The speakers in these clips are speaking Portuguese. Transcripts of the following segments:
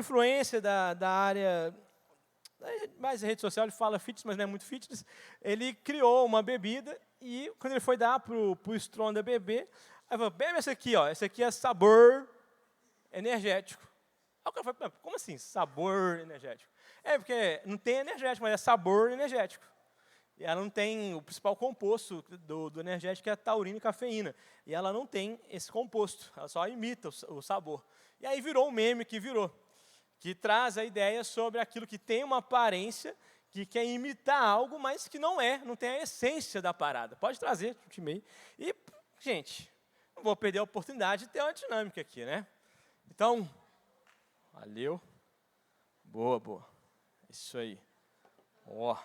influência da área, mais rede social, ele fala fitness, mas não é muito fitness. Ele criou uma bebida e, quando ele foi dar para o Stronda beber, aí falou, bebe esse aqui, ó, esse aqui é sabor energético. Aí o cara falou, como assim, sabor energético? É, porque não tem energético, mas é sabor energético. E ela não tem, o principal composto do energético é a taurina e cafeína. E ela não tem esse composto, ela só imita o sabor. E aí virou um meme que traz a ideia sobre aquilo que tem uma aparência, que quer imitar algo, mas que não tem a essência da parada. Pode trazer, Timei. E, gente, não vou perder a oportunidade de ter uma dinâmica aqui, né? Então, valeu. Boa, boa. Isso aí. Ó.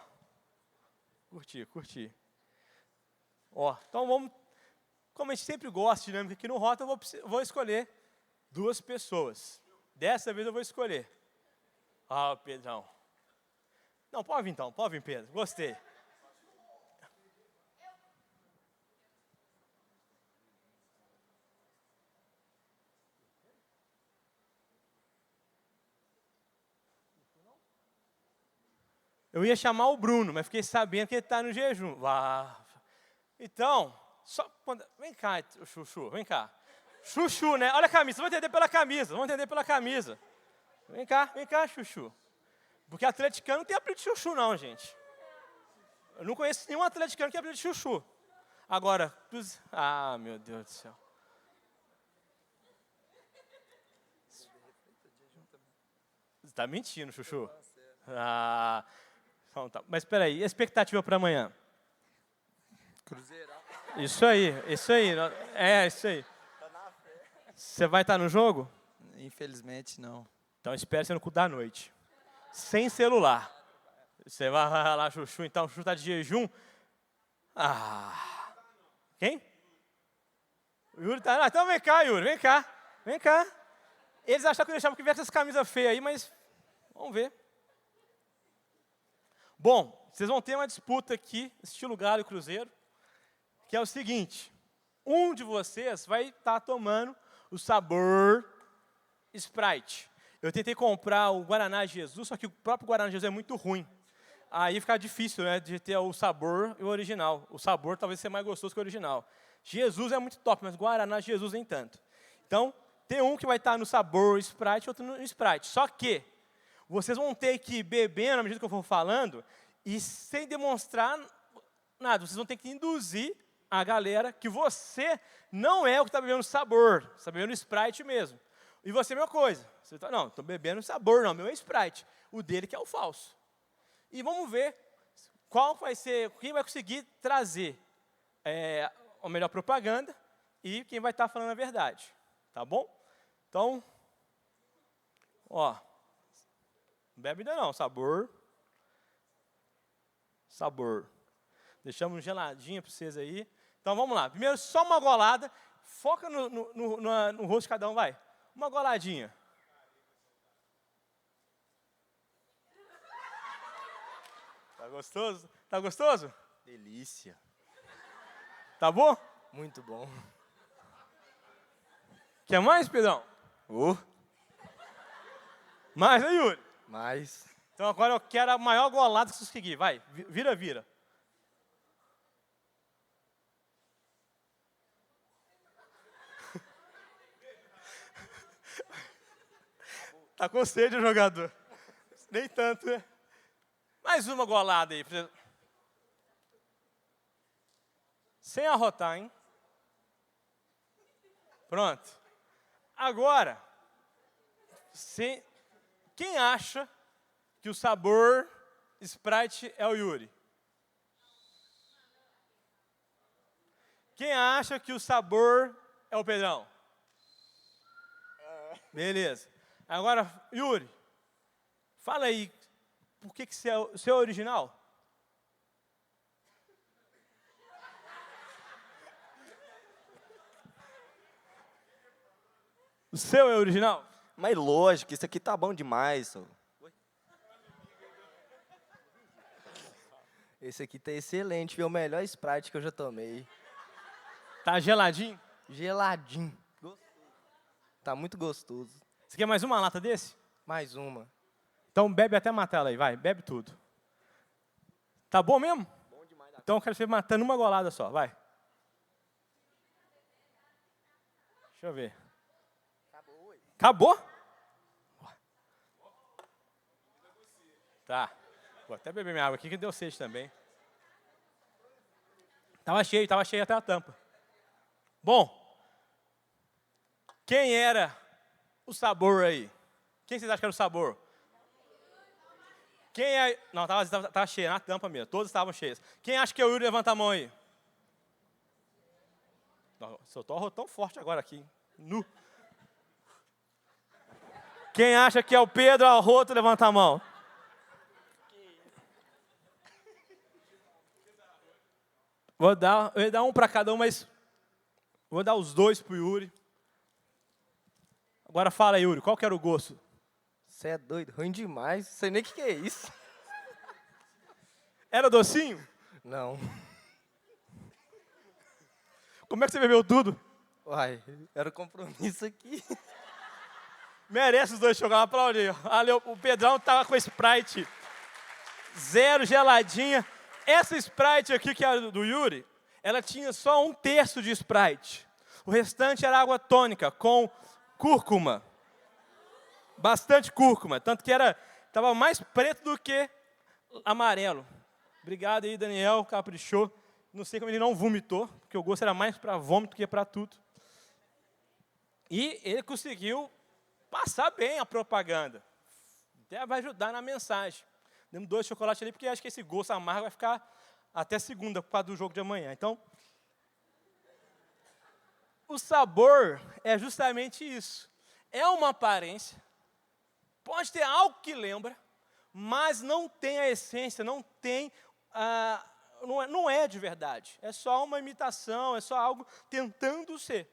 Curti. Ó, então vamos, como a gente sempre gosta de dinâmica aqui no Rota, eu vou escolher 2 pessoas. Dessa vez eu vou escolher. Ah, Pedrão. Não, pode vir então, pode vir, Pedro. Gostei. Eu ia chamar o Bruno, mas fiquei sabendo que ele está no jejum. Então, vem cá, Chuchu, vem cá. Chuchu, né? Olha a camisa, vamos entender pela camisa. Vem cá, Chuchu. Porque atleticano não tem apelido de Chuchu, não, gente. Eu não conheço nenhum atleticano que tem apelido de Chuchu. Agora, meu Deus do céu. Você está mentindo, Chuchu. Então tá. Mas espera aí, e a expectativa para amanhã? Cruzeirão. Isso aí. É, isso aí. Você vai estar no jogo? Infelizmente, não. Então espere você no cu da noite. Sem celular. Você vai lá, Chuchu, então o Chuchu está de jejum. Quem? O Yuri tá. Então vem cá, Yuri, vem cá. Eles acharam que eu deixava que viesse essas camisas feias aí, mas vamos ver. Bom, vocês vão ter uma disputa aqui, estilo Galo e Cruzeiro, que é o seguinte. Um de vocês vai estar tomando o sabor Sprite. Eu tentei comprar o Guaraná Jesus, só que o próprio Guaraná Jesus é muito ruim. Aí fica difícil, né, de ter o sabor e o original. O sabor talvez seja mais gostoso que o original. Jesus é muito top, mas Guaraná Jesus nem tanto. Então, tem um que vai estar no sabor Sprite, outro no Sprite. Só que vocês vão ter que ir bebendo à medida que eu for falando e sem demonstrar nada. Vocês vão ter que induzir a galera que você não é o que está bebendo sabor. Você está bebendo Sprite mesmo. E você é a mesma coisa. Você tá, não, estou bebendo sabor, não, meu é Sprite. O dele que é o falso. E vamos ver quem vai conseguir trazer a melhor propaganda e quem vai estar falando a verdade. Tá bom? Então, ó, não bebe ainda não, sabor. Deixamos um geladinho para vocês aí. Então vamos lá, primeiro só uma golada, foca no rosto de cada um, vai. Uma goladinha. Tá gostoso? Delícia. Tá bom? Muito bom. Quer mais, Pedrão? Mais, né, Yuri? Mais. Então agora eu quero a maior golada que vocês conseguirem. Vai, vira. Tá com sede o jogador. Nem tanto, né? Mais uma golada aí. Sem arrotar, hein? Pronto. Agora, quem acha que o sabor Sprite é o Yuri? Quem acha que o sabor é o Pedrão? Beleza. Agora, Yuri, fala aí, por que o seu é original? O seu é original? Mas lógico, isso aqui tá bom demais. Só. Esse aqui tá excelente, viu? O melhor Sprite que eu já tomei. Tá geladinho? Geladinho. Gostoso. Tá muito gostoso. Você quer mais uma lata desse? Mais uma. Então bebe até matar ela aí, vai, bebe tudo. Tá bom mesmo? Bom demais da... Então eu quero você matando uma golada só, vai. Deixa eu ver. Acabou? Tá. Vou até beber minha água aqui que deu sede também. Tava cheio até a tampa. Bom, quem era o sabor aí? Quem vocês acham que era o sabor? Quem é... Não, tava cheia, na tampa mesmo. Todos estavam cheios. Quem acha que é o Yuri? Levanta a mão aí. Não, soltou o rotão forte agora aqui. Nu. Quem acha que é o Pedro Arroto? Levanta a mão. Eu ia dar um para cada um, mas vou dar os dois pro Yuri. Agora fala, Yuri, qual que era o gosto? Você é doido, ruim demais. Não sei nem o que é isso. Era docinho? Não. Como é que você bebeu tudo? Uai, era um compromisso aqui. Merece os dois jogar, aplaudir. Ali, o Pedrão tava com Sprite zero, geladinha. Essa Sprite aqui, que é do Yuri, ela tinha só 1/3 de Sprite. O restante era água tônica, com cúrcuma. Bastante cúrcuma, tanto que estava mais preto do que amarelo. Obrigado aí, Daniel, caprichou. Não sei como ele não vomitou, porque o gosto era mais para vômito que para tudo. E ele conseguiu passar bem a propaganda. Até vai ajudar na mensagem. Demos 2 chocolates ali, porque acho que esse gosto amargo vai ficar até segunda, por causa do jogo de amanhã. Então, o sabor é justamente isso. É uma aparência, pode ter algo que lembra, mas não tem a essência, não tem, não é de verdade. É só uma imitação, é só algo tentando ser.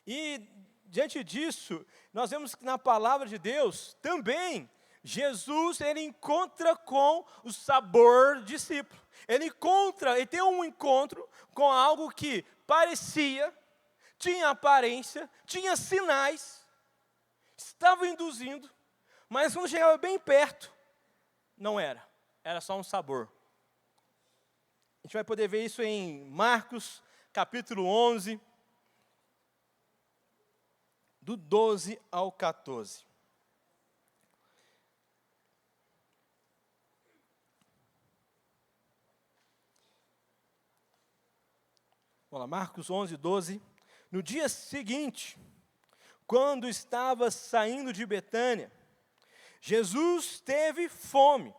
E, diante disso, nós vemos que na palavra de Deus, também, Jesus, ele encontra com o sabor discípulo. Ele tem um encontro com algo que parecia, tinha aparência, tinha sinais, estava induzindo, mas quando chegava bem perto, não era. Era só um sabor. A gente vai poder ver isso em Marcos, capítulo 11, do 12 ao 14. Vamos lá, Marcos 11, 12. No dia seguinte, quando estava saindo de Betânia, Jesus teve fome.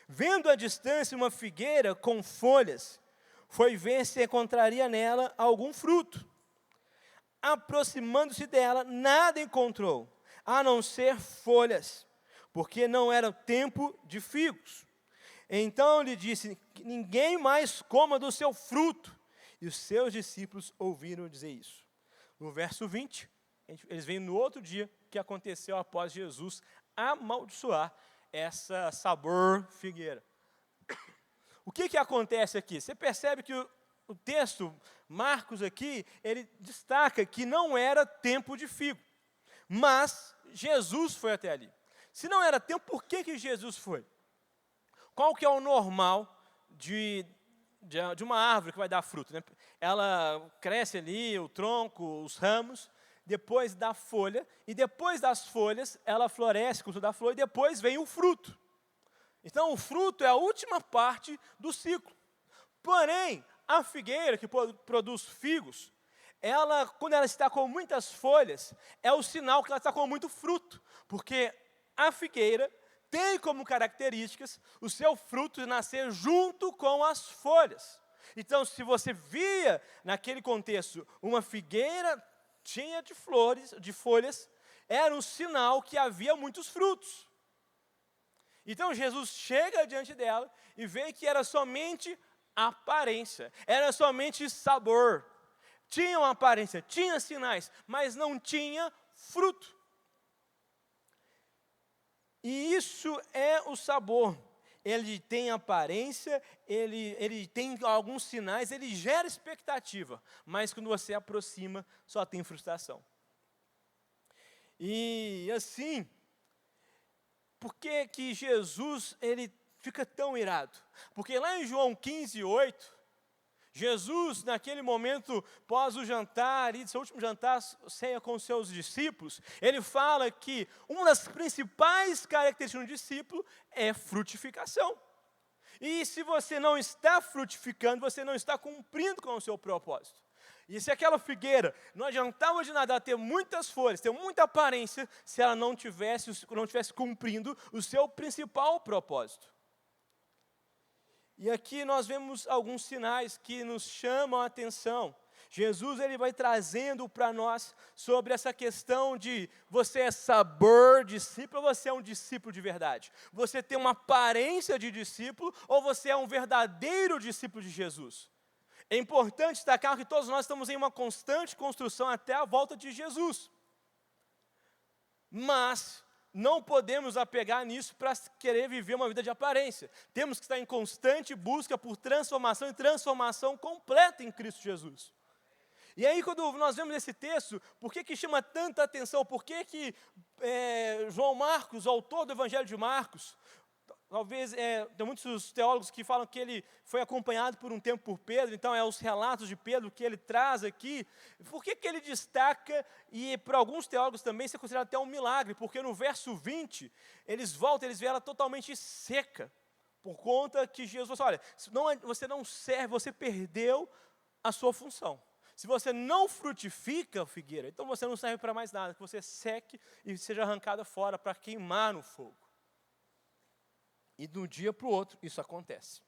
Vendo à distância uma figueira com folhas, foi ver se encontraria nela algum fruto. Aproximando-se dela, nada encontrou, a não ser folhas, porque não era tempo de figos. Então lhe disse: ninguém mais coma do seu fruto. E os seus discípulos ouviram dizer isso. No verso 20, eles veem no outro dia o que aconteceu após Jesus amaldiçoar essa sabor figueira. O que acontece aqui? Você percebe que o texto, Marcos aqui, ele destaca que não era tempo de figo. Mas Jesus foi até ali. Se não era tempo, por que Jesus foi? Qual que é o normal de uma árvore que vai dar fruto, né? Ela cresce ali, o tronco, os ramos, depois dá folha, e depois das folhas, ela floresce com toda a flor, e depois vem o fruto. Então, o fruto é a última parte do ciclo. Porém, a figueira, que produz figos, quando ela está com muitas folhas, é o sinal que ela está com muito fruto, porque a figueira tem como características o seu fruto nascer junto com as folhas. Então, se você via naquele contexto uma figueira cheia de flores, de folhas, era um sinal que havia muitos frutos. Então, Jesus chega diante dela e vê que era somente aparência, era somente sabor. Tinha uma aparência, tinha sinais, mas não tinha fruto. E isso é o sabor. Ele tem aparência, ele tem alguns sinais, ele gera expectativa, mas quando você aproxima, só tem frustração. E assim, por que Jesus ele fica tão irado? Porque lá em João 15:8, Jesus, naquele momento, pós o jantar, seu último jantar, ceia com seus discípulos, ele fala que uma das principais características de um discípulo é frutificação. E se você não está frutificando, você não está cumprindo com o seu propósito. E se aquela figueira não adiantava de nada ter muitas folhas, ter muita aparência, se ela não tivesse cumprindo o seu principal propósito. E aqui nós vemos alguns sinais que nos chamam a atenção. Jesus ele vai trazendo para nós sobre essa questão de você é sabor discípulo ou você é um discípulo de verdade? Você tem uma aparência de discípulo ou você é um verdadeiro discípulo de Jesus? É importante destacar que todos nós estamos em uma constante construção até a volta de Jesus. Mas não podemos apegar nisso para querer viver uma vida de aparência. Temos que estar em constante busca por transformação e transformação completa em Cristo Jesus. E aí, quando nós vemos esse texto, por que chama tanta atenção? Por que João Marcos, o autor do Evangelho de Marcos, talvez, tem muitos teólogos que falam que ele foi acompanhado por um tempo por Pedro, então é os relatos de Pedro que ele traz aqui. Por que ele destaca, e para alguns teólogos também isso é considerado até um milagre, porque no verso 20, eles voltam, eles veem ela totalmente seca, por conta que Jesus falou assim, olha, você não serve, você perdeu a sua função. Se você não frutifica, figueira, então você não serve para mais nada, que você seque e seja arrancada fora para queimar no fogo. E de um dia para o outro, isso acontece.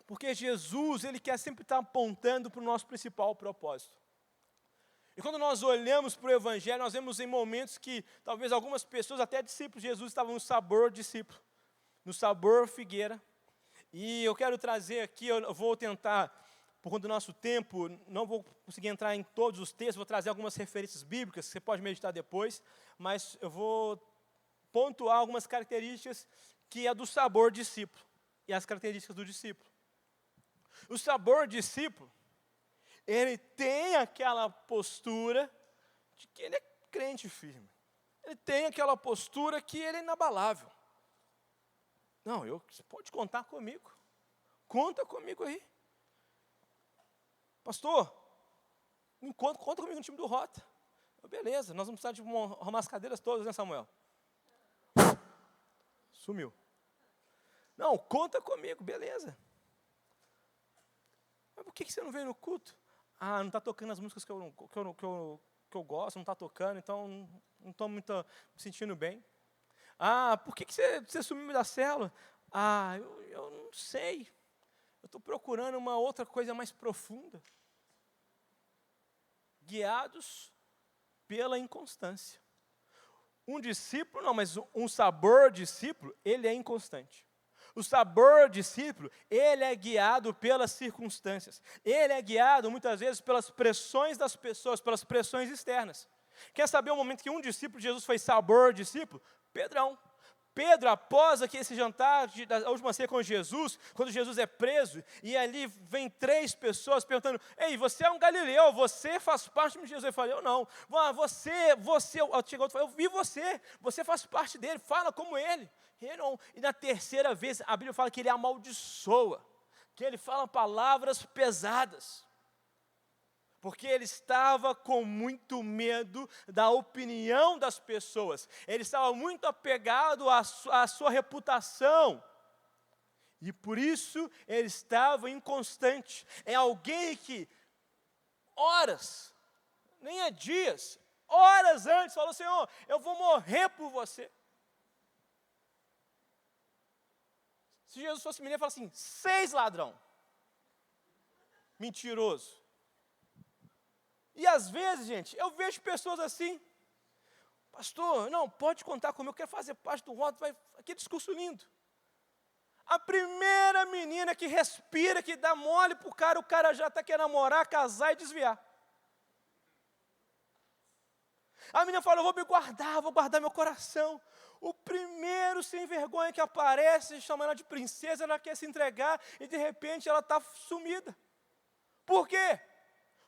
Porque Jesus, ele quer sempre estar apontando para o nosso principal propósito. E quando nós olhamos para o Evangelho, nós vemos em momentos que talvez algumas pessoas, até discípulos de Jesus, estavam no sabor discípulo, no sabor figueira. E eu quero trazer aqui, eu vou tentar, por conta do nosso tempo, não vou conseguir entrar em todos os textos, vou trazer algumas referências bíblicas, que você pode meditar depois, mas eu vou pontuar algumas características que é do sabor discípulo, e as características do discípulo. O sabor discípulo, ele tem aquela postura de que ele é crente firme. Ele tem aquela postura que ele é inabalável. Não, você pode contar comigo. Conta comigo aí. Pastor, conta comigo no time do Rota. Beleza, nós vamos precisar de arrumar as cadeiras todas, né, Samuel? Sumiu. Não, conta comigo, beleza. Mas por que você não veio no culto? Ah, não está tocando as músicas que eu gosto, não está tocando, então não estou muito me sentindo bem. Ah, por que você sumiu da célula? Ah, eu não sei. Eu estou procurando uma outra coisa mais profunda. Guiados pela inconstância. Um discípulo, não, mas um sabor discípulo, ele é inconstante. O sabor discípulo, ele é guiado pelas circunstâncias. Ele é guiado, muitas vezes, pelas pressões das pessoas, pelas pressões externas. Quer saber o momento que um discípulo de Jesus foi sabor discípulo? Pedrão. Pedro, após aqui esse jantar, da última ceia com Jesus, quando Jesus é preso, e ali vem 3 pessoas perguntando, ei, você é um galileu, você faz parte de Jesus. Ele falou, eu não. Chegou outro e falou, eu vi você faz parte dele, fala como ele. Ele não. E na terceira vez, a Bíblia fala que ele amaldiçoa, que ele fala palavras pesadas. Porque ele estava com muito medo da opinião das pessoas. Ele estava muito apegado à sua reputação. E por isso ele estava inconstante. É alguém que, horas, nem é dias, horas antes, falou, Senhor, eu vou morrer por você. Se Jesus fosse menino, ele fala assim, 6 ladrão. Mentiroso. E às vezes, gente, eu vejo pessoas assim, pastor, não, pode contar comigo, eu quero fazer parte do Rota, que discurso lindo. A primeira menina que respira, que dá mole para o cara já está querendo namorar, casar e desviar. A menina fala, eu vou guardar meu coração. O primeiro sem vergonha que aparece, chama ela de princesa, ela quer se entregar e de repente ela está sumida. Por quê?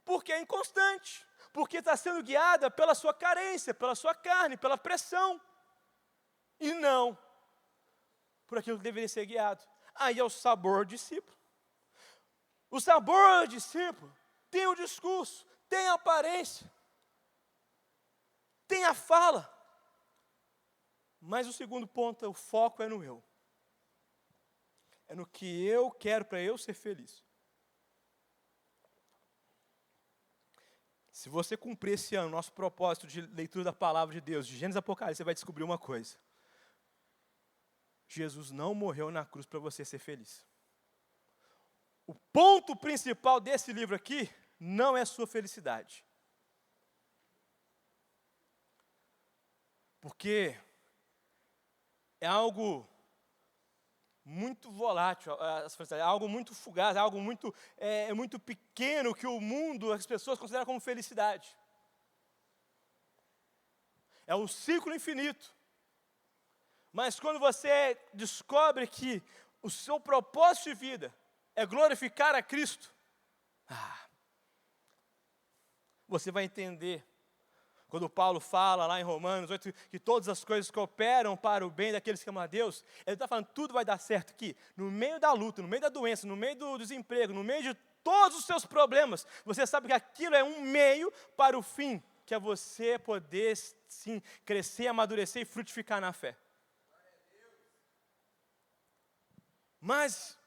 Porque é inconstante, porque está sendo guiada pela sua carência, pela sua carne, pela pressão, e não por aquilo que deveria ser guiado. Aí é o sabor discípulo. O sabor discípulo tem o discurso, tem a aparência, tem a fala. Mas o segundo ponto, o foco é no eu. É no que eu quero para eu ser feliz. Se você cumprir esse ano nosso propósito de leitura da palavra de Deus, de Gênesis e Apocalipse, você vai descobrir uma coisa. Jesus não morreu na cruz para você ser feliz. O ponto principal desse livro aqui não é sua felicidade. Porque é algo muito volátil, é algo muito fugaz, é algo muito pequeno que o mundo, as pessoas consideram como felicidade. É um ciclo infinito. Mas quando você descobre que o seu propósito de vida é glorificar a Cristo, você vai entender. Quando Paulo fala lá em Romanos 8, que todas as coisas cooperam para o bem daqueles que amam a Deus, ele está falando que tudo vai dar certo aqui. No meio da luta, no meio da doença, no meio do desemprego, no meio de todos os seus problemas, você sabe que aquilo é um meio para o fim, que é você poder, sim, crescer, amadurecer e frutificar na fé. Mas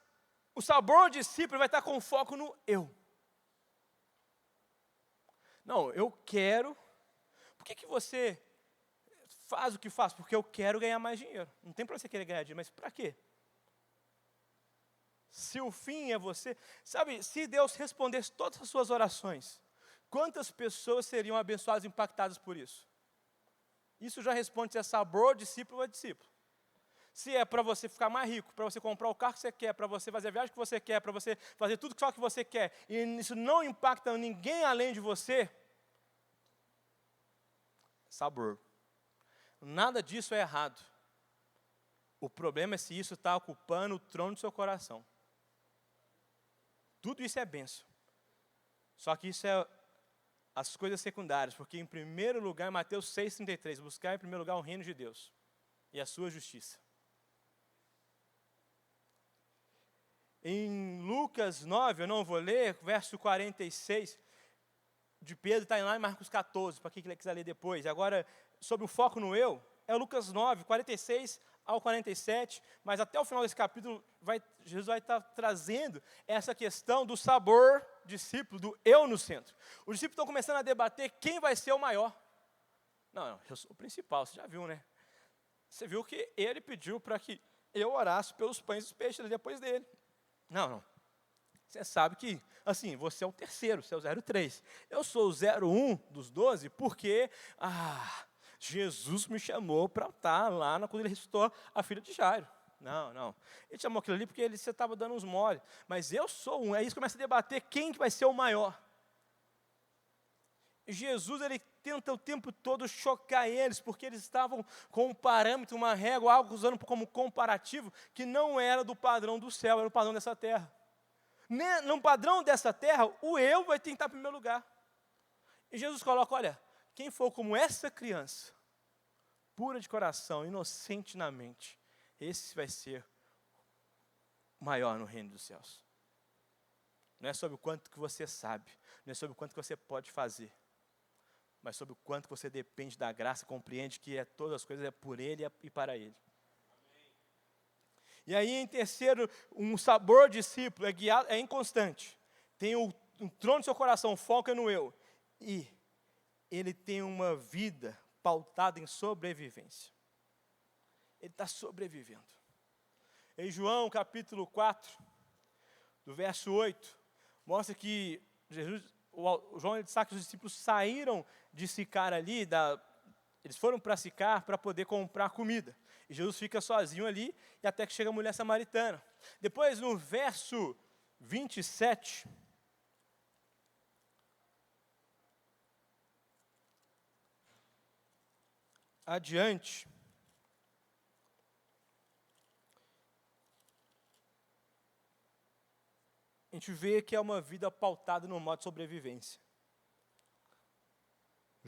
o sabor discípulo vai estar com foco no eu. Não, eu quero. Por que você faz o que faz? Porque eu quero ganhar mais dinheiro. Não tem para você querer ganhar dinheiro, mas para quê? Se o fim é você... Sabe, se Deus respondesse todas as suas orações, quantas pessoas seriam abençoadas e impactadas por isso? Isso já responde se é sabor, discípulo ou discípulo. Se é para você ficar mais rico, para você comprar o carro que você quer, para você fazer a viagem que você quer, para você fazer tudo só que você quer, e isso não impacta ninguém além de você, sabor. Nada disso é errado. O problema é se isso está ocupando o trono do seu coração. Tudo isso é bênção. Só que isso é as coisas secundárias, porque em primeiro lugar, Mateus 6,33, buscar em primeiro lugar o reino de Deus e a sua justiça. Em Lucas 9, eu não vou ler, verso 46 de Pedro, está lá em Marcos 14, para quem quiser ler depois. Agora, sobre o foco no eu, é Lucas 9, 46 ao 47, mas até o final desse capítulo, Jesus vai estar trazendo essa questão do sabor discípulo, do eu no centro. Os discípulos estão começando a debater quem vai ser o maior. Não, eu sou o principal, você já viu, né? Você viu que ele pediu para que eu orasse pelos pães e os peixes depois dele. Não. Você sabe que, assim, você é o terceiro, você é o 03. Eu sou o 01 dos 12 porque, Jesus me chamou para estar lá quando ele ressuscitou a filha de Jairo. Não. Ele chamou aquilo ali porque você estava dando uns mole. Mas eu sou um. Aí eles começam a debater quem que vai ser o maior. Jesus, ele tenta o tempo todo chocar eles, porque eles estavam com um parâmetro, uma régua, algo usando como comparativo, que não era do padrão do céu, era o padrão dessa terra. No padrão dessa terra, o eu vai tentar em primeiro lugar. E Jesus coloca, olha, quem for como essa criança, pura de coração, inocente na mente, esse vai ser maior no reino dos céus. Não é sobre o quanto que você sabe, não é sobre o quanto que você pode fazer, mas sobre o quanto você depende da graça, compreende que todas as coisas é por Ele e para Ele. E aí, em terceiro, um sabor discípulo é guiado, é inconstante. Tem um trono do seu coração, foca no eu. E ele tem uma vida pautada em sobrevivência. Ele está sobrevivendo. Em João, capítulo 4, do verso 8, mostra que João ele destaca que os discípulos saíram de Sicar ali, eles foram para Sicar para poder comprar comida. E Jesus fica sozinho ali, e até que chega a mulher samaritana. Depois, no verso 27, adiante, a gente vê que é uma vida pautada no modo de sobrevivência.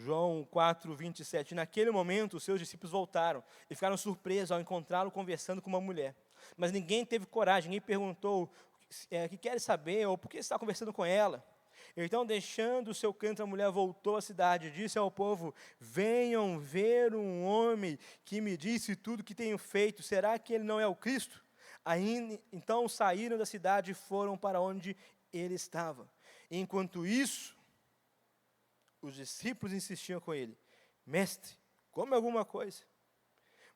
João 4, 27. Naquele momento, os seus discípulos voltaram e ficaram surpresos ao encontrá-lo conversando com uma mulher. Mas ninguém teve coragem, ninguém perguntou o que quer saber ou por que está conversando com ela. Então, deixando o seu canto, a mulher voltou à cidade e disse ao povo: venham ver um homem que me disse tudo o que tenho feito. Será que ele não é o Cristo? Aí, então saíram da cidade e foram para onde ele estava. Enquanto isso, os discípulos insistiam com ele: mestre, come alguma coisa.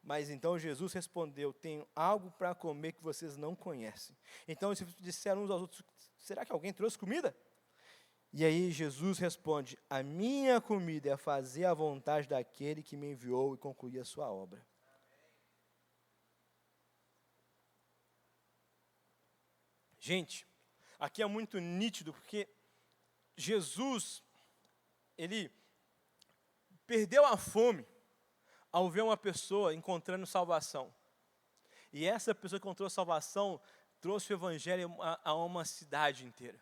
Mas então Jesus respondeu: tenho algo para comer que vocês não conhecem. Então eles disseram uns aos outros: será que alguém trouxe comida? E aí Jesus responde: a minha comida é fazer a vontade daquele que me enviou e concluir a sua obra. Gente, aqui é muito nítido, porque Jesus, ele perdeu a fome ao ver uma pessoa encontrando salvação. E essa pessoa que encontrou salvação trouxe o evangelho a uma cidade inteira.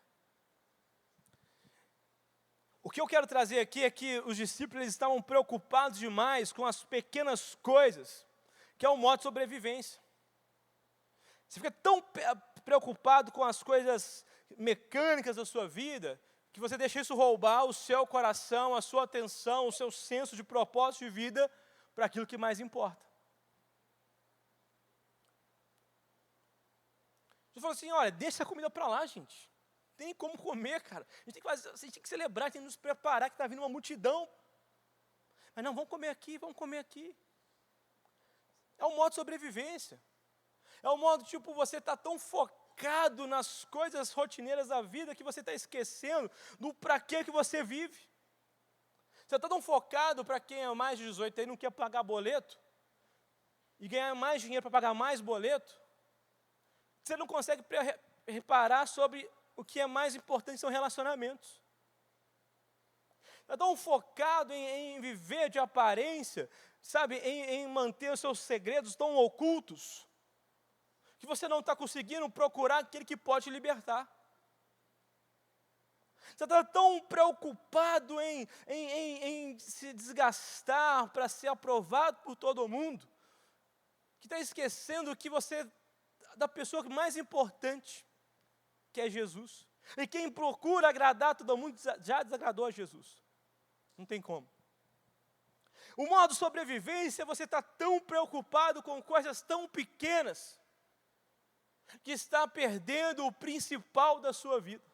O que eu quero trazer aqui é que os discípulos eles estavam preocupados demais com as pequenas coisas, que é o modo de sobrevivência. Você fica tão preocupado com as coisas mecânicas da sua vida, que você deixa isso roubar o seu coração, a sua atenção, o seu senso de propósito de vida para aquilo que mais importa. Você falou assim: olha, deixa a comida para lá, gente. Tem como comer, cara. A gente tem que celebrar, tem que nos preparar, que está vindo uma multidão. Mas não, vamos comer aqui, vamos comer aqui. É um modo de sobrevivência. É um modo, tipo, você está tão focado nas coisas rotineiras da vida que você está esquecendo do para que você vive. Você está tão focado para quem é mais de 18 aí não quer pagar boleto e ganhar mais dinheiro para pagar mais boleto, você não consegue reparar sobre o que é mais importante, são relacionamentos. Está tão focado em viver de aparência, sabe, em manter os seus segredos tão ocultos, que você não está conseguindo procurar aquele que pode te libertar. Você está tão preocupado em se desgastar para ser aprovado por todo mundo, que está esquecendo que você, da pessoa mais importante, que é Jesus. E quem procura agradar todo mundo já desagradou a Jesus. Não tem como. O modo de sobrevivência, você está tão preocupado com coisas tão pequenas, que está perdendo o principal da sua vida.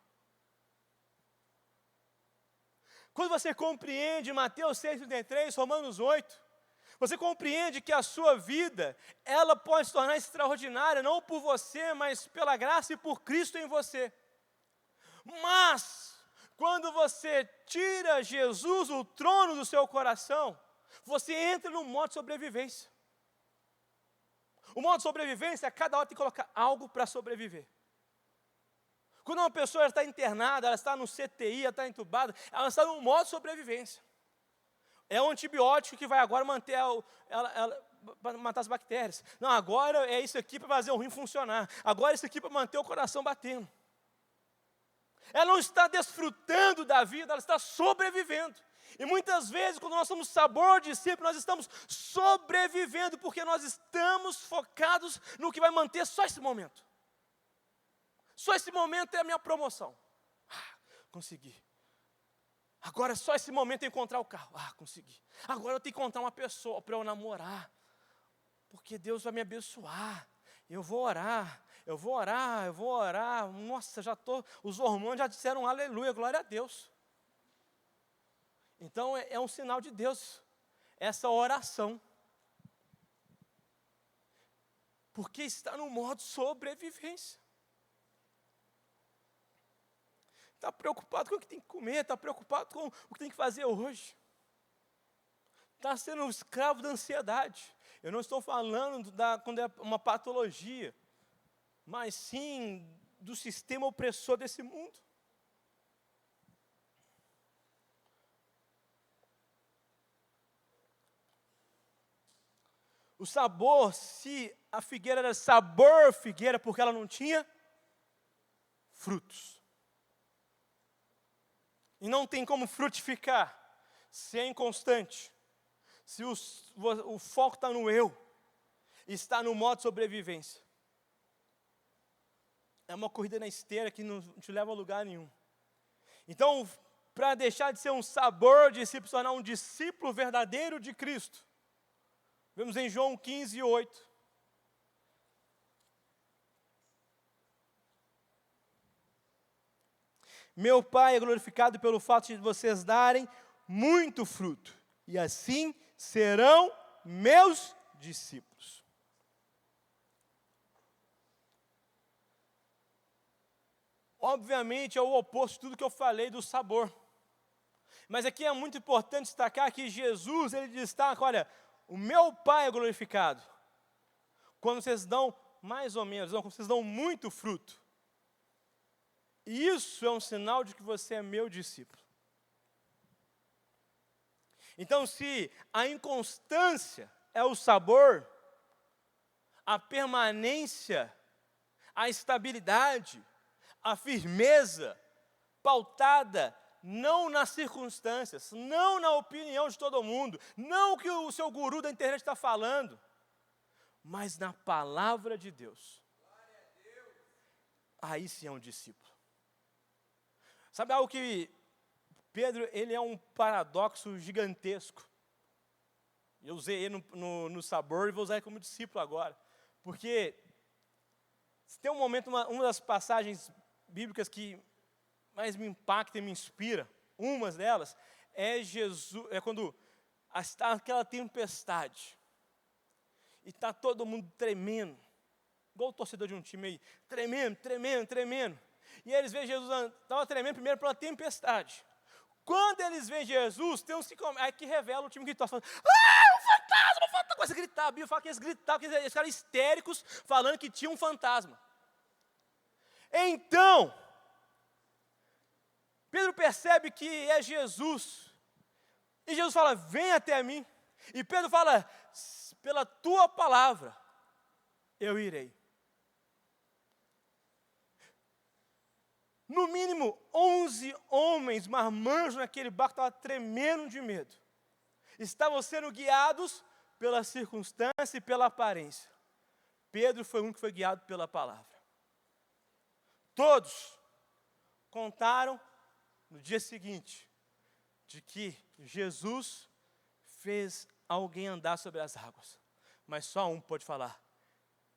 Quando você compreende Mateus 6,33, Romanos 8, você compreende que a sua vida, ela pode se tornar extraordinária, não por você, mas pela graça e por Cristo em você. Mas, quando você tira Jesus, o trono do seu coração, você entra no modo de sobrevivência. O modo de sobrevivência é cada hora tem que colocar algo para sobreviver. Quando uma pessoa está internada, ela está no CTI, ela está entubada, ela está no modo de sobrevivência. É um antibiótico que vai agora manter ela matar as bactérias. Não, agora é isso aqui para fazer o rim funcionar. Agora é isso aqui para manter o coração batendo. Ela não está desfrutando da vida, ela está sobrevivendo. E muitas vezes, quando nós somos sabor discípulo, nós estamos sobrevivendo, porque nós estamos focados no que vai manter só esse momento. Só esse momento é a minha promoção. Consegui. Agora só esse momento eu encontrar o carro. Consegui. Agora eu tenho que encontrar uma pessoa para eu namorar. Porque Deus vai me abençoar. Eu vou orar. Nossa, já estou. Os hormônios já disseram aleluia, glória a Deus. Então é um sinal de Deus, essa oração. Porque está no modo sobrevivência. Está preocupado com o que tem que comer, está preocupado com o que tem que fazer hoje. Está sendo um escravo da ansiedade. Eu não estou falando quando é uma patologia, mas sim do sistema opressor desse mundo. O sabor, se a figueira era sabor figueira, porque ela não tinha frutos. E não tem como frutificar se é inconstante, se o foco está no eu, está no modo de sobrevivência, é uma corrida na esteira que não te leva a lugar nenhum. Então, para deixar de ser um sabor discípulo, se tornar um discípulo verdadeiro de Cristo, vemos em João 15, 8. Meu Pai é glorificado pelo fato de vocês darem muito fruto, e assim serão meus discípulos. Obviamente é o oposto de tudo que eu falei do sabor. Mas aqui é muito importante destacar que Jesus, ele destaca, olha, o meu Pai é glorificado quando vocês dão mais ou menos, não, quando vocês dão muito fruto. E isso é um sinal de que você é meu discípulo. Então, se a inconstância é o sabor, a permanência, a estabilidade, a firmeza, pautada não nas circunstâncias, não na opinião de todo mundo, não o que o seu guru da internet está falando, mas na palavra de Deus. Aí sim é um discípulo. Sabe algo que Pedro, ele é um paradoxo gigantesco. Eu usei ele no sabor e vou usar ele como discípulo agora. Porque se tem um momento, uma das passagens bíblicas que mais me impacta e me inspira, umas delas, é Jesus, é quando está aquela tempestade. E está todo mundo tremendo, igual o torcedor de um time aí, tremendo, tremendo, tremendo. E eles veem Jesus, estava tremendo primeiro pela tempestade. Quando eles veem Jesus, tem uns que revela o time que torce, falando, um fantasma, um fantasma. Começa a gritar, a Bíblia fala que eles gritavam, que eles ficaram histéricos, falando que tinha um fantasma. Então, Pedro percebe que é Jesus. E Jesus fala, vem até mim. E Pedro fala, pela tua palavra, eu irei. No mínimo, 11 homens marmanjos naquele barco estavam tremendo de medo. Estavam sendo guiados pela circunstância e pela aparência. Pedro foi o único que foi guiado pela palavra. Todos contaram no dia seguinte de que Jesus fez alguém andar sobre as águas. Mas só um pode falar,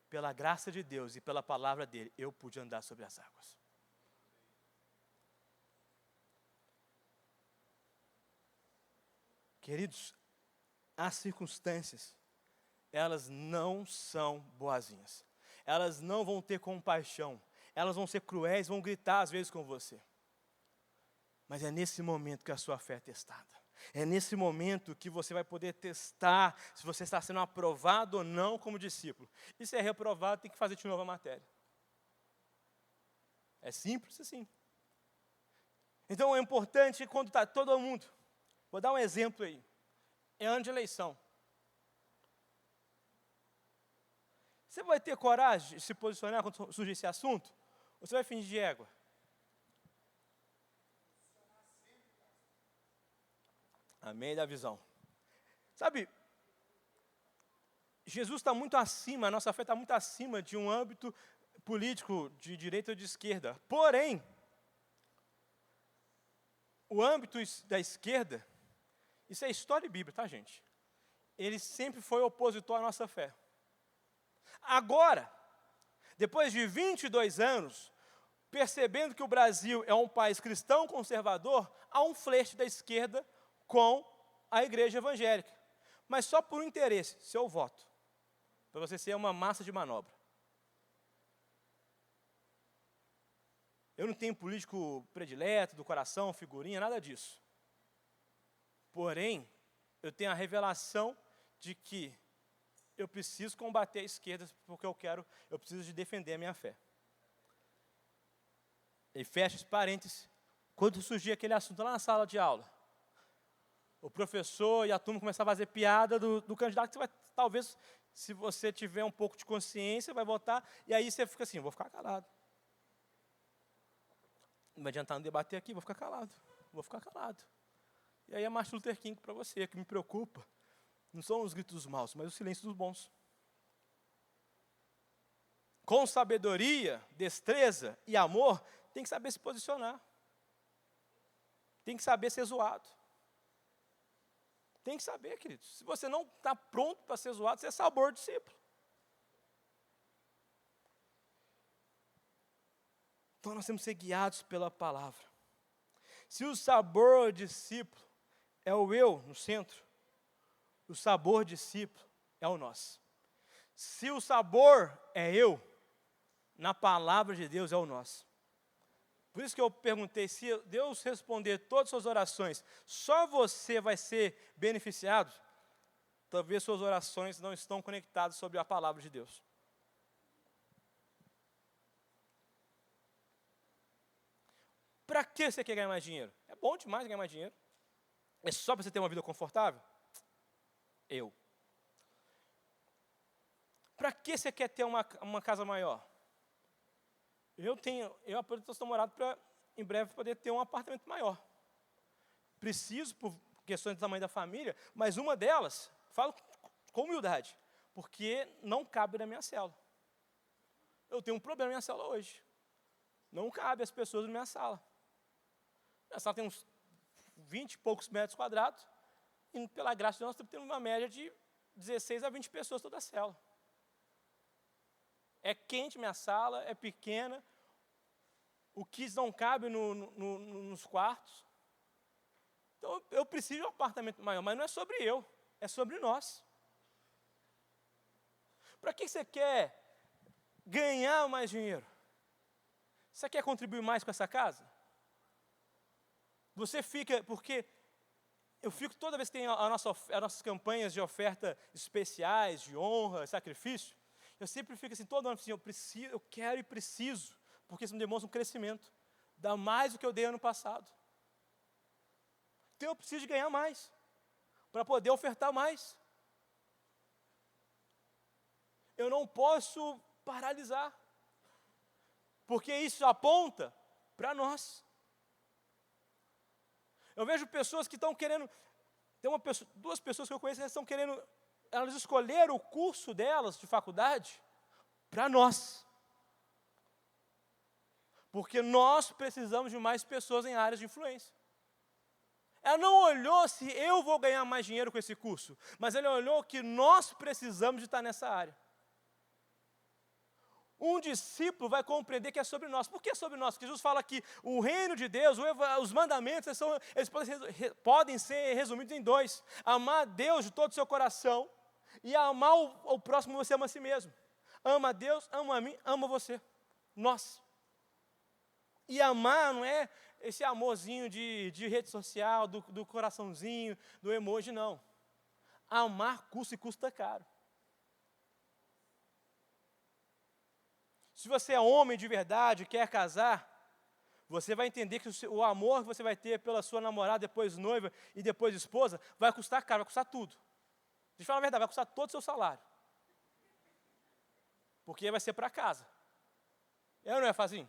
pela graça de Deus e pela palavra dele, eu pude andar sobre as águas. Queridos, as circunstâncias, elas não são boazinhas. Elas não vão ter compaixão. Elas vão ser cruéis, vão gritar às vezes com você. Mas é nesse momento que a sua fé é testada. É nesse momento que você vai poder testar se você está sendo aprovado ou não como discípulo. E se é reprovado, tem que fazer de novo a matéria. É simples assim. Então é importante quando está todo mundo. Vou dar um exemplo aí. É ano de eleição. Você vai ter coragem de se posicionar quando surgir esse assunto? Ou você vai fingir de égua? Amém da visão. Sabe, Jesus está muito acima, a nossa fé está muito acima de um âmbito político de direita ou de esquerda. Porém, o âmbito da esquerda, isso é história e Bíblia, tá, gente? Ele sempre foi opositor à nossa fé. Agora, depois de 22 anos, percebendo que o Brasil é um país cristão conservador, há um flerte da esquerda com a igreja evangélica. Mas só por um interesse, seu voto. Para você ser uma massa de manobra. Eu não tenho político predileto, do coração, figurinha, nada disso. Porém, eu tenho a revelação de que eu preciso combater a esquerda porque eu preciso de defender a minha fé. E fecha esse parênteses. Quando surgia aquele assunto lá na sala de aula, o professor e a turma começaram a fazer piada do candidato, que você vai, talvez, se você tiver um pouco de consciência, vai votar, e aí você fica assim, vou ficar calado. Não vai adiantar não debater aqui, vou ficar calado. E aí é Martin Luther King para você, o que me preocupa não são os gritos dos maus, mas o silêncio dos bons. Com sabedoria, destreza e amor, tem que saber se posicionar. Tem que saber ser zoado. Tem que saber, queridos. Se você não está pronto para ser zoado, você é sabor discípulo. Então nós temos que ser guiados pela palavra. Se o sabor discípulo é o eu no centro, o sabor discípulo é o nós. Se o sabor é eu, na palavra de Deus é o nós. Por isso que eu perguntei, se Deus responder todas as suas orações, só você vai ser beneficiado? Talvez suas orações não estão conectadas sobre a palavra de Deus. Para que você quer ganhar mais dinheiro? É bom demais ganhar mais dinheiro. É só para você ter uma vida confortável? Eu. Para que você quer ter uma casa maior? Eu aproveito o namorado para, em breve, poder ter um apartamento maior. Preciso, por questões do tamanho da família, mas uma delas, falo com humildade, porque não cabe na minha célula. Eu tenho um problema na minha célula hoje. Não cabe as pessoas na minha sala. Minha sala tem uns 20 e poucos metros quadrados, e pela graça de Deus, nós estamos tendo uma média de 16 a 20 pessoas toda a célula. É quente minha sala, é pequena, o kids não cabe nos quartos. Então, eu preciso de um apartamento maior, mas não é sobre eu, é sobre nós. Para que você quer ganhar mais dinheiro? Você quer contribuir mais com essa casa? Você fica, porque eu fico toda vez que tem as nossas campanhas de oferta especiais, de honra, sacrifício, eu sempre fico assim, todo ano assim, eu quero e preciso, porque isso me demonstra um crescimento. Dá mais do que eu dei ano passado. Então eu preciso de ganhar mais, para poder ofertar mais. Eu não posso paralisar, porque isso aponta para nós. Eu vejo pessoas que estão querendo, duas pessoas que eu conheço, elas estão querendo, elas escolheram o curso delas de faculdade para nós. Porque nós precisamos de mais pessoas em áreas de influência. Ela não olhou se eu vou ganhar mais dinheiro com esse curso, mas ela olhou que nós precisamos de estar nessa área. Um discípulo vai compreender que é sobre nós. Por que é sobre nós? Porque Jesus fala que o reino de Deus, os mandamentos, eles podem ser resumidos em dois. Amar a Deus de todo o seu coração e amar o próximo, você ama a si mesmo. Ama a Deus, ama a mim, ama você. Nós. E amar não é esse amorzinho de rede social, do coraçãozinho, do emoji, não. Amar custa e custa caro. Se você é homem de verdade, quer casar, você vai entender que o amor que você vai ter pela sua namorada, depois noiva e depois esposa, vai custar caro, vai custar tudo. Deixa eu falar a verdade, vai custar todo o seu salário. Porque vai ser para casa. Eu não é, Fazinho?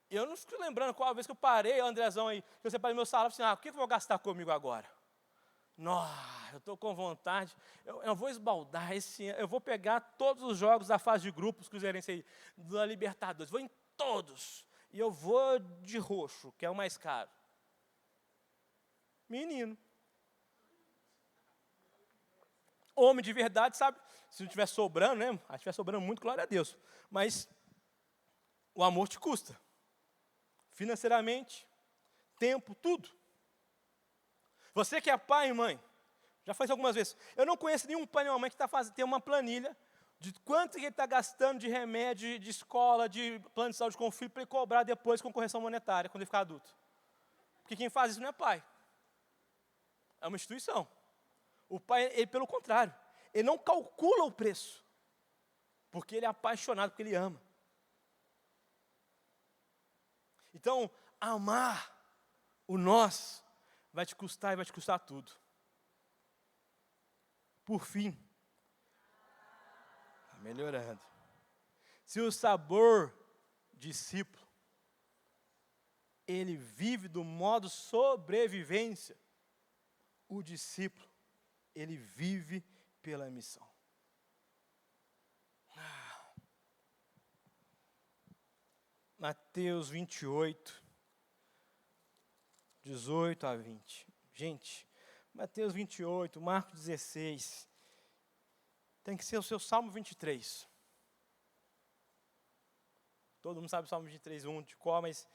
Eu não fico lembrando qual vez que eu parei, Andrezão aí, que eu separei meu salário e falei assim, o que eu vou gastar comigo agora? Nossa, eu estou com vontade, eu vou esbaldar esse ano, eu vou pegar todos os jogos da fase de grupos, Cruzeirense aí, da Libertadores, vou em todos, e eu vou de roxo, que é o mais caro. Menino. Homem de verdade, sabe, se não estiver sobrando, né, se estiver sobrando muito, glória a Deus, mas o amor te custa. Financeiramente, tempo, tudo. Você que é pai e mãe, já falei isso algumas vezes, eu não conheço nenhum pai nem uma mãe que tem uma planilha de quanto ele está gastando de remédio, de escola, de plano de saúde com o filho, para ele cobrar depois com correção monetária, quando ele ficar adulto. Porque quem faz isso não é pai. É uma instituição. O pai, ele pelo contrário, ele não calcula o preço, porque ele é apaixonado, porque ele ama. Então, amar o nós vai te custar e vai te custar tudo. Por fim, está melhorando. Se o sabor discípulo ele vive do modo sobrevivência. O discípulo, ele vive pela missão. Mateus 28, 18 a 20. Gente, Mateus 28, Marcos 16, tem que ser o seu Salmo 23. Todo mundo sabe o Salmo 23, 1 de cor, mas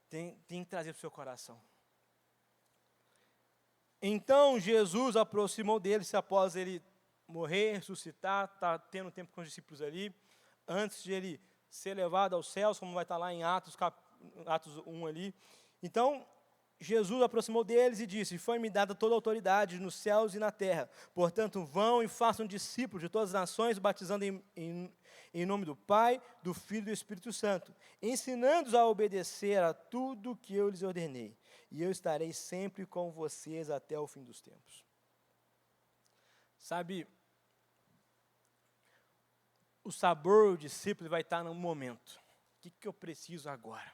tem que trazer para o seu coração. Então Jesus aproximou deles após ele morrer, ressuscitar, está tendo tempo com os discípulos ali, antes de ele ser levado aos céus, como vai estar lá em Atos 1 ali. Então, Jesus aproximou deles e disse: foi-me dada toda a autoridade nos céus e na terra. Portanto, vão e façam discípulos de todas as nações, batizando em nome do Pai, do Filho e do Espírito Santo, ensinando-os a obedecer a tudo que eu lhes ordenei. E eu estarei sempre com vocês até o fim dos tempos. Sabe, o sabor do discípulo vai estar no momento. O que eu preciso agora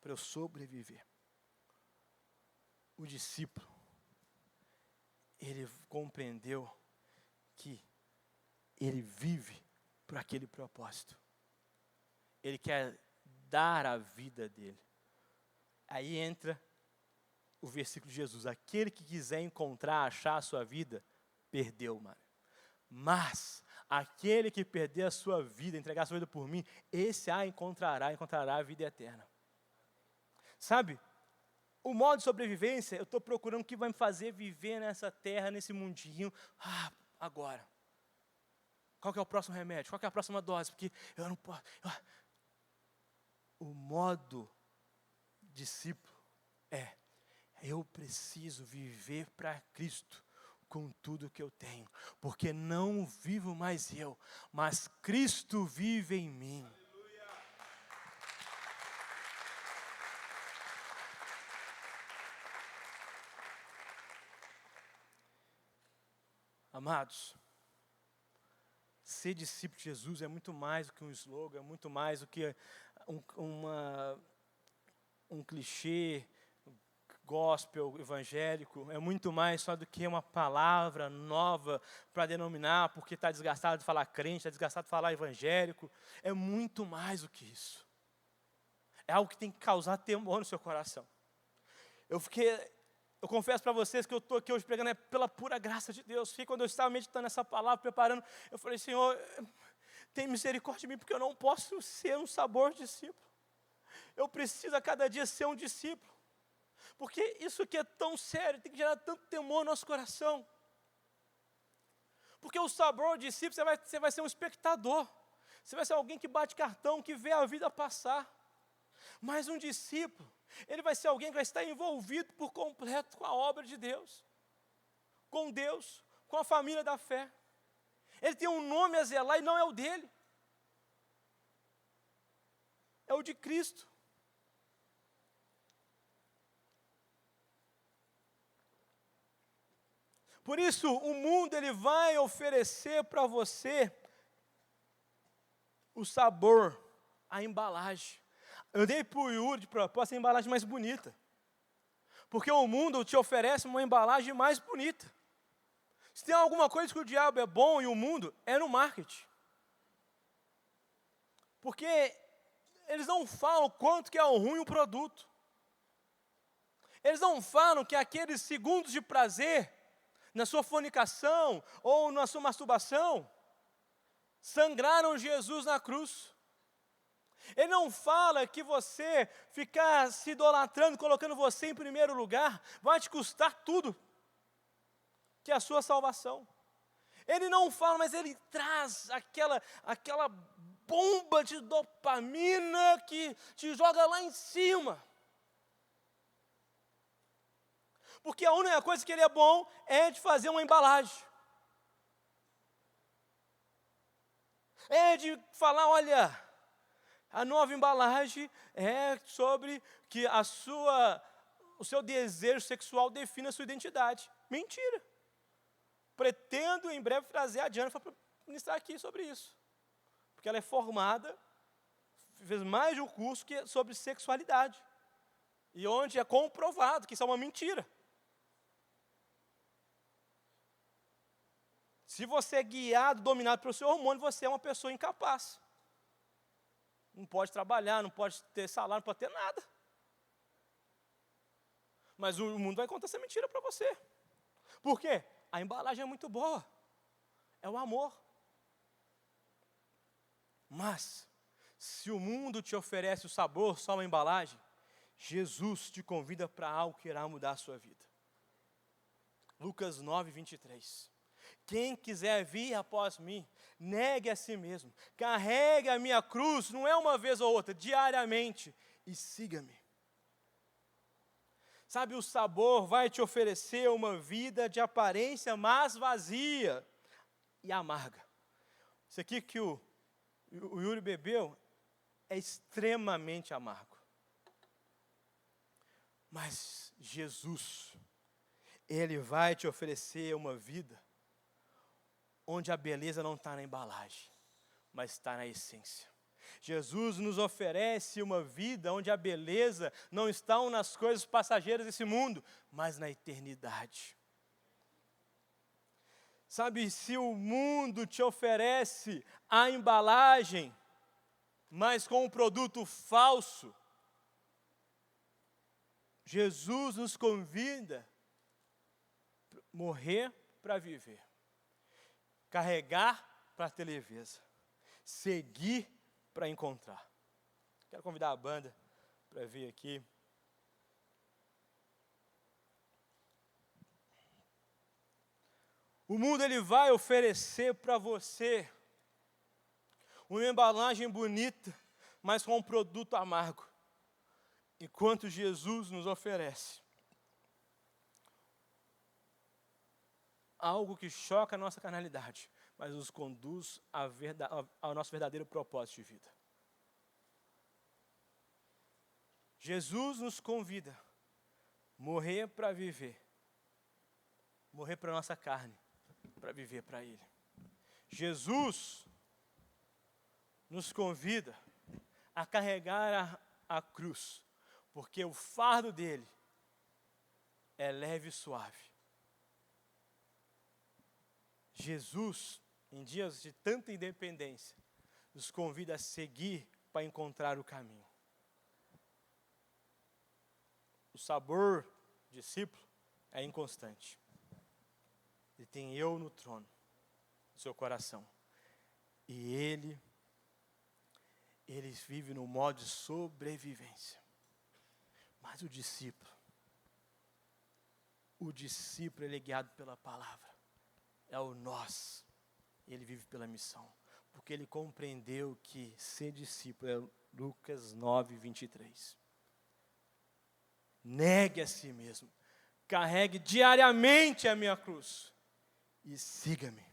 para eu sobreviver? O discípulo, ele compreendeu que ele vive por aquele propósito. Ele quer dar a vida dele. Aí entra o versículo de Jesus: aquele que quiser encontrar, achar a sua vida, perdeu, mano. Mas aquele que perder a sua vida, entregar a sua vida por mim, esse encontrará a vida eterna. Sabe, o modo de sobrevivência, eu estou procurando o que vai me fazer viver nessa terra, nesse mundinho, agora. Qual que é o próximo remédio? Qual que é a próxima dose? Porque eu não posso. O modo discípulo eu preciso viver para Cristo com tudo que eu tenho, porque não vivo mais eu, mas Cristo vive em mim. Amados, ser discípulo de Jesus é muito mais do que um slogan, é muito mais do que um clichê gospel evangélico, é muito mais só do que uma palavra nova para denominar, porque está desgastado de falar crente, está desgastado de falar evangélico. É muito mais do que isso. É algo que tem que causar temor no seu coração. Eu confesso para vocês que eu estou aqui hoje pregando pela pura graça de Deus. Quando eu estava meditando essa palavra, preparando, eu falei: Senhor, tem misericórdia de mim, porque eu não posso ser um sabor discípulo. Eu preciso a cada dia ser um discípulo. Porque isso aqui é tão sério, tem que gerar tanto temor no nosso coração. Porque o sabor discípulo, você vai ser um espectador. Você vai ser alguém que bate cartão, que vê a vida passar. Mas um discípulo, ele vai ser alguém que vai estar envolvido por completo com a obra de Deus. Com Deus, com a família da fé. Ele tem um nome a zelar e não é o dele. É o de Cristo. Por isso, o mundo ele vai oferecer para você o sabor, a embalagem. Eu dei para o Yuri de proposta a embalagem mais bonita. Porque o mundo te oferece uma embalagem mais bonita. Se tem alguma coisa que o diabo é bom e o mundo, é no marketing. Porque eles não falam quanto que é ruim o produto. Eles não falam que aqueles segundos de prazer na sua fornicação ou na sua masturbação sangraram Jesus na cruz. Ele não fala que você ficar se idolatrando, colocando você em primeiro lugar, vai te custar tudo, que é a sua salvação. Ele não fala, mas ele traz aquela bomba de dopamina que te joga lá em cima. Porque a única coisa que ele é bom é de fazer uma embalagem. É de falar: olha, a nova embalagem é sobre que o seu desejo sexual define a sua identidade. Mentira. Pretendo em breve trazer a Diana para ministrar aqui sobre isso. Porque ela é formada, fez mais de um curso que é sobre sexualidade. E onde é comprovado que isso é uma mentira. Se você é guiado, dominado pelo seu hormônio, você é uma pessoa incapaz. Não pode trabalhar, não pode ter salário, não pode ter nada. Mas o mundo vai contar essa mentira para você. Por quê? A embalagem é muito boa. É o amor. Mas, se o mundo te oferece o sabor, só uma embalagem, Jesus te convida para algo que irá mudar a sua vida. Lucas 9, 23. Quem quiser vir após mim, negue a si mesmo, carregue a minha cruz, não é uma vez ou outra, diariamente, e siga-me. Sabe, o sabor vai te oferecer uma vida de aparência, mas vazia e amarga. Isso aqui que o Yuri bebeu é extremamente amargo. Mas Jesus, Ele vai te oferecer uma vida onde a beleza não está na embalagem, mas está na essência. Jesus nos oferece uma vida onde a beleza não está nas coisas passageiras desse mundo, mas na eternidade. Sabe, se o mundo te oferece a embalagem, mas com um produto falso, Jesus nos convida a morrer para viver, carregar para ter leveza, seguir para encontrar. Quero convidar a banda para vir aqui. O mundo ele vai oferecer para você uma embalagem bonita, mas com um produto amargo. Enquanto Jesus nos oferece algo que choca a nossa carnalidade, mas nos conduz ao nosso verdadeiro propósito de vida. Jesus nos convida a morrer para viver, morrer para a nossa carne, para viver para Ele. Jesus nos convida a carregar a cruz, porque o fardo dele é leve e suave. Jesus, em dias de tanta independência, nos convida a seguir para encontrar o caminho. O sabor discípulo é inconstante. Ele tem eu no trono, no seu coração. E ele vive no modo de sobrevivência. Mas o discípulo ele é guiado pela palavra. É o nós. Ele vive pela missão. Porque ele compreendeu que ser discípulo é Lucas 9, 23. Negue a si mesmo. Carregue diariamente a minha cruz. E siga-me.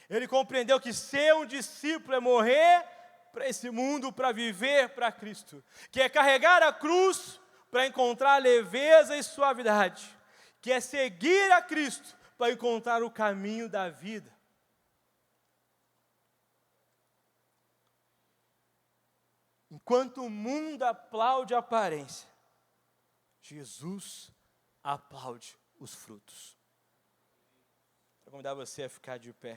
Ele compreendeu que ser um discípulo é morrer para esse mundo, para viver para Cristo. Que é carregar a cruz para encontrar leveza e suavidade. Que é seguir a Cristo para encontrar o caminho da vida. Enquanto o mundo aplaude a aparência, Jesus aplaude os frutos. Vou convidar você a ficar de pé.